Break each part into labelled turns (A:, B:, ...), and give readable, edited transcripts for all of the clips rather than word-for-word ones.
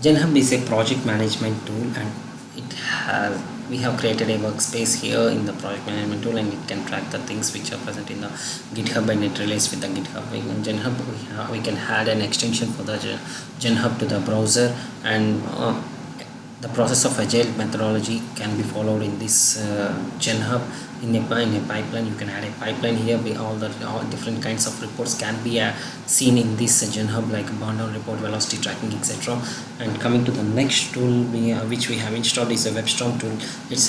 A: GenHub is a project management tool, and it has we have created a workspace here in the project management tool, and it can track the things which are present in the GitHub, and it relates with the GitHub. In GenHub, we can add an extension for the GenHub to the browser, and the process of agile methodology can be followed in this GenHub. In a pipeline, you can add a pipeline here where all different kinds of reports can be seen in this GenHub, like burn down report, velocity tracking, etc. And coming to the next tool which we have installed is a WebStorm tool. It's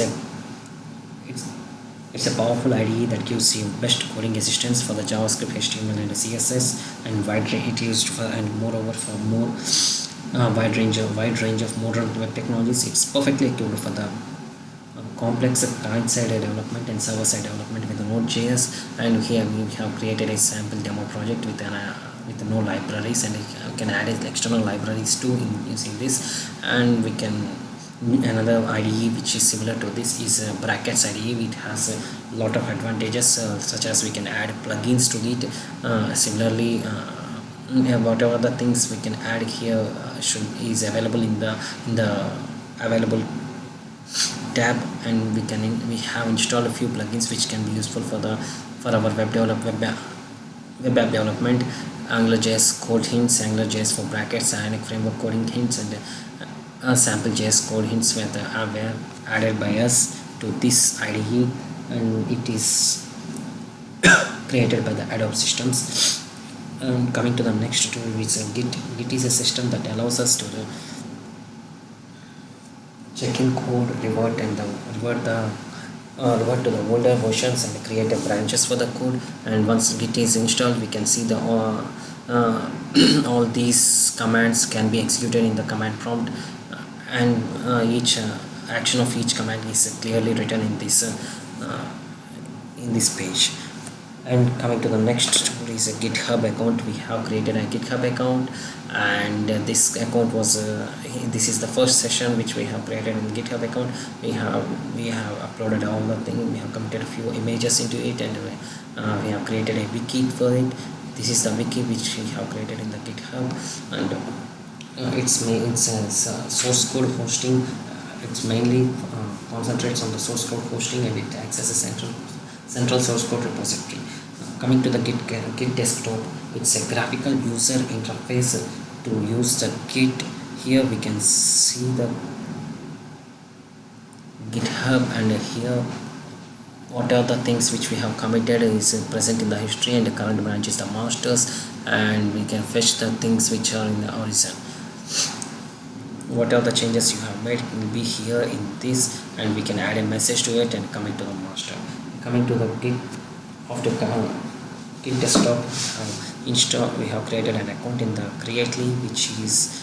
A: a powerful IDE that gives you best coding assistance for the JavaScript, HTML, and CSS, and it used for, and moreover for more wide range of modern web technologies. It's perfectly equipped for the complex client-side development and server-side development with Node.js. And here we have created a sample demo project with no libraries, and we can add external libraries too in using this. And we can another IDE which is similar to this is Brackets IDE. It has a lot of advantages, such as we can add plugins to it. Similarly, whatever the things we can add here is available in the available tab, and we have installed a few plugins which can be useful for our web app development. AngularJS code hints, AngularJS for brackets, Ionic framework coding hints, and sample JS code hints were added by us to this IDE, and it is created by the Adobe Systems. Coming to the next tool, which is Git. Git is a system that allows us to check in code, revert to the older versions, and create branches for the code. And once Git is installed, we can see the all these commands can be executed in the command prompt, and each action of each command is clearly written in this page. And coming to the next tool is a GitHub account. We have created a GitHub account, and this account was this is the first session which we have created in GitHub account. We have uploaded all the things. We have committed a few images into it, and we have created a wiki for it. This is the wiki which we have created in the GitHub, and it's source code hosting. It's mainly concentrates on the source code hosting, and it acts as a central source code repository. Coming to the Git desktop, it's a graphical user interface to use the Git. Here we can see the GitHub, and here what are the things which we have committed is present in the history, and the current branch is the masters, and we can fetch the things which are in the origin. What are the changes you have made will be here in this, and we can add a message to it and commit to the master. Coming to the Git of the Git desktop we have created an account in the Creately, which is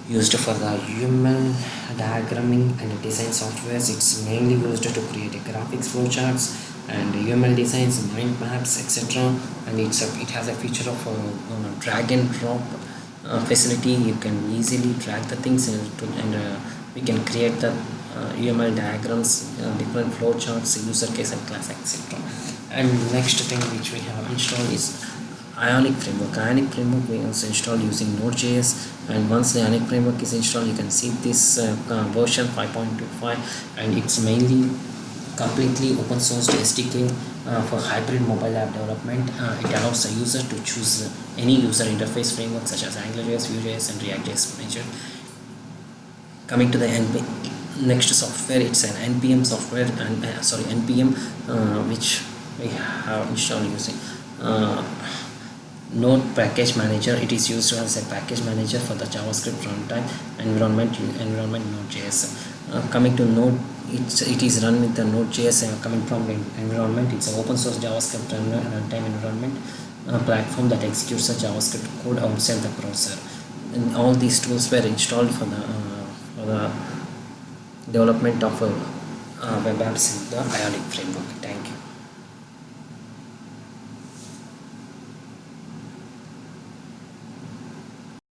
A: used for the UML diagramming and design softwares. It's mainly used to create graphics flowcharts and UML designs, mind maps, etc. And it has a feature of drag and drop facility. You can easily drag the things and we can create the UML diagrams, different flowcharts, user case and class, etc. And next thing which we have installed is Ionic framework. Ionic framework we also installed using Node.js, and once the Ionic framework is installed, you can see this version 5.25, and it's mainly completely open source SDK for hybrid mobile app development. It allows the user to choose any user interface framework such as AngularJS, Vue.js, and React.js Major. Coming to the next software, it's an NPM software, and NPM which we have installed using Node Package Manager. It is used as a package manager for the JavaScript runtime environment Node.js. Coming to Node, it is run with the Node.js coming from the environment. It's an open source JavaScript runtime environment platform that executes the JavaScript code outside the browser. And all these tools were installed for the development of web apps in the Ionic framework. Thank you.